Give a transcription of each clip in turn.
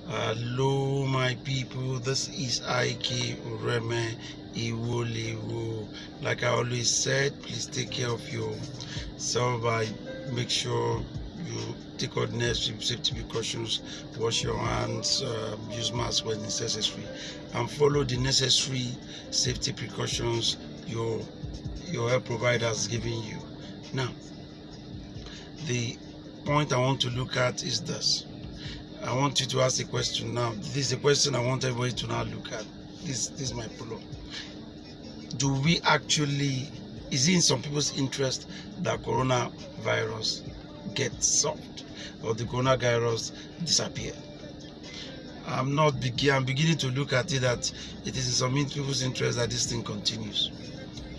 Hello, my people. This is IK Ureme Iwolewo. Like I always said, please take care of yourself. Make sure you take all the necessary safety precautions. Wash your hands. Use mask when necessary, and follow the necessary safety precautions your health provider has given you. Now, the point I want to look at is this. I want you to ask a question now. This is a question I want everybody to now look at. This is my prologue. Do we actually, is it in some people's interest that coronavirus gets solved or the coronavirus disappear? I'm beginning to look at it that it is in some people's interest that this thing continues.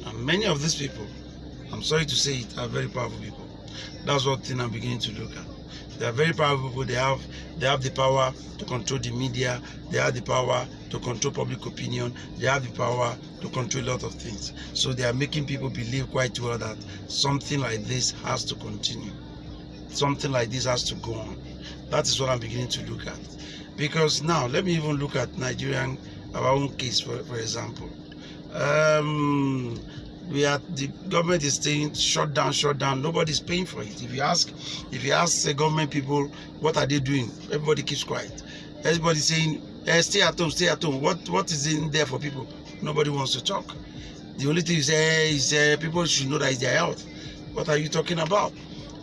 And many of these people, I'm sorry to say it, are very powerful people. That's what thing I'm beginning to look at. They are very powerful people. They have the power to control the media. They have the power to control public opinion. They have the power to control a lot of things. So they are making people believe quite well that something like this has to continue. Something like this has to go on. That is what I'm beginning to look at. Because now, let me even look at our own case, for example. The government is saying shut down. Nobody's paying for it. If you ask the government people what are they doing, everybody keeps quiet. Everybody's saying stay at home. What is in there for people? Nobody wants to talk. The only thing you say is people should know that it's their health. What are you talking about?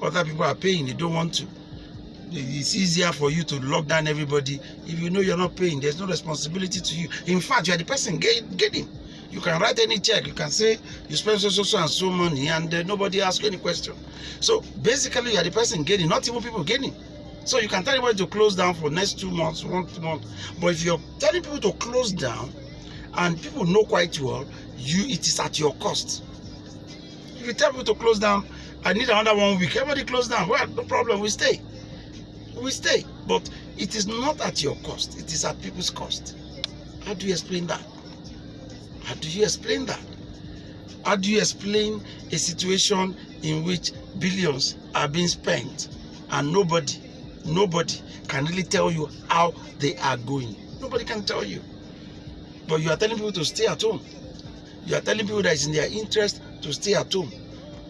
Other people are paying, they don't want to. It's easier for you to lock down everybody. If you know you're not paying, there's no responsibility to you. In fact, you are the person getting. You can write any check. You can say you spend so and so money, and nobody asks you any question. So basically, you are the person getting, not even people getting. So you can tell everybody to close down for next 2 months, 1 month. But if you're telling people to close down, and people know quite well, it is at your cost. If you tell people to close down, I need another 1 week, everybody close down. Well, no problem, we stay. But it is not at your cost. It is at people's cost. How do you explain that? How do you explain that? How do you explain a situation in which billions are being spent and nobody can really tell you how they are going? Nobody can tell you. But you are telling people to stay at home. You are telling people that it's in their interest to stay at home.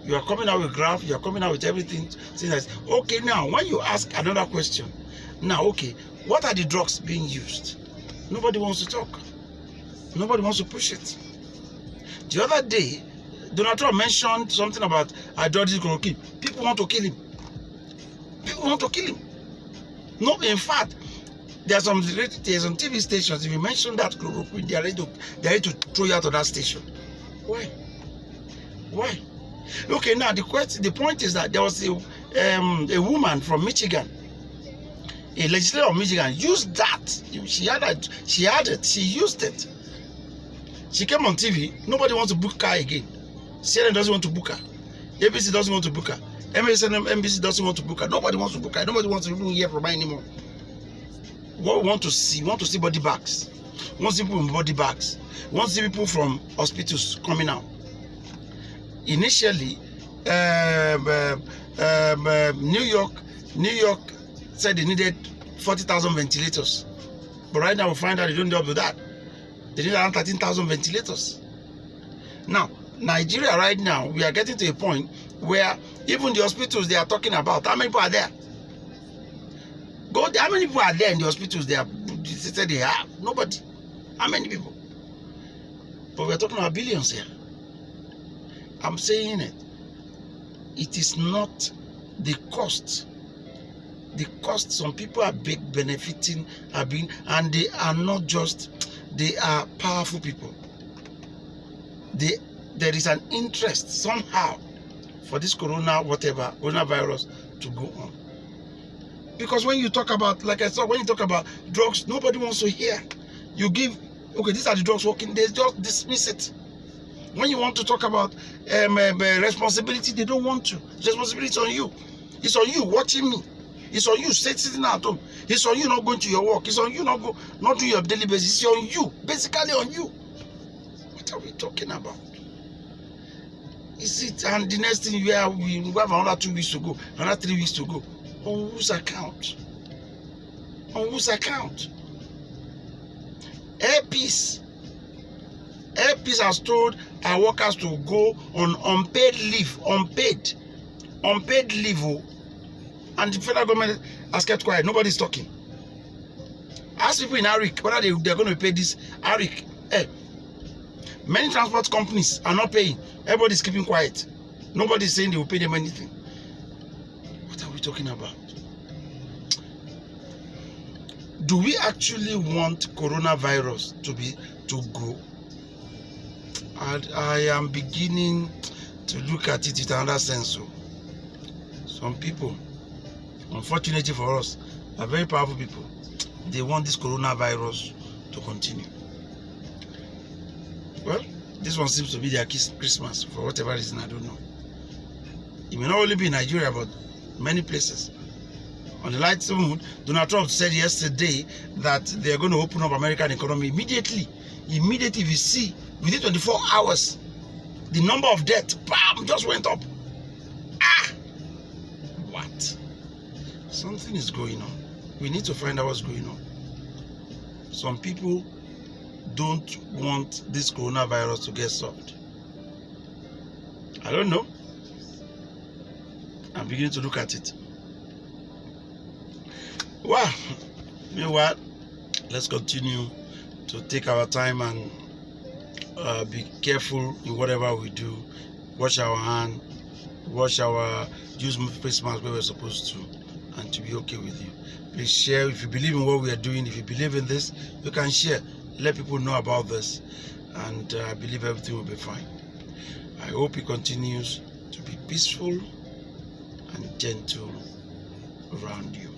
You are coming out with graph, you are coming out with everything. Saying that, okay, now when you ask another question, now, okay, what are the drugs being used? Nobody wants to talk. Nobody wants to push it. The other day, Donald Trump mentioned something about hydroxychloroquine. People want to kill him. People want to kill him. No, in fact, there's some TV stations, if you mention that chloroquine, they are ready to throw you out of that station. Why? Okay, now the point is that there was a woman from Michigan, a legislator of Michigan, used that. She used it. She came on TV. Nobody wants to book her again. CNN doesn't want to book her. ABC doesn't want to book her. MSNBC doesn't want to book her. Nobody wants to book her. Nobody wants to even hear from her anymore. What we want to see? We want to see body bags. We want to see people in body bags. We want to see people from hospitals coming out. Initially, New York said they needed 40,000 ventilators. But right now we find out they don't do up to that. They need around 13,000 ventilators. Now, Nigeria right now, we are getting to a point where even the hospitals they are talking about, how many people are there? How many people are there in the hospitals they said they have? Nobody. How many people? But we are talking about billions here. I'm saying it. It is not the cost. The cost, some people are benefiting, and they are not just, they are powerful people. There is an interest somehow for this coronavirus to go on. Because when you talk about, like I said, when you talk about drugs, nobody wants to hear. You give, okay, these are the drugs working, they just dismiss it. When you want to talk about responsibility, they don't want to. Responsibility is on you. It's on you watching me. It's on you sitting at home. It's on you not going to your work. It's on you not doing your daily basis. It's on you. Basically on you. What are we talking about? Is it, and the next thing we have another 2 weeks to go, another 3 weeks to go. On whose account? On whose account? Airpeace has told our workers to go on unpaid leave, unpaid leave, and the federal government has kept quiet. Nobody's talking. Ask people in Arik whether they're going to pay this. Arik, many transport companies are not paying. Everybody's keeping quiet. Nobody's saying they will pay them anything. What are we talking about? Do we actually want coronavirus to go? I am beginning to look at it with another sense. So, some people, unfortunately for us, are very powerful people. They want this coronavirus to continue. Well, this one seems to be their Christmas for whatever reason, I don't know. It may not only be in Nigeria, but many places. On the light mood, Donald Trump said yesterday that they are going to open up American economy immediately. Immediately, we see within 24 hours, the number of deaths, bam, just went up. What? Something is going on. We need to find out what's going on. Some people don't want this coronavirus to get solved. I don't know. I'm beginning to look at it. Well, meanwhile, let's continue to take our time and be careful in whatever we do. Wash our hand, use face mask where we're supposed to, and to be okay with you. Please share if you believe in what we are doing. If you believe in this, you can share. Let people know about this, and I believe everything will be fine. I hope it continues to be peaceful and gentle around you.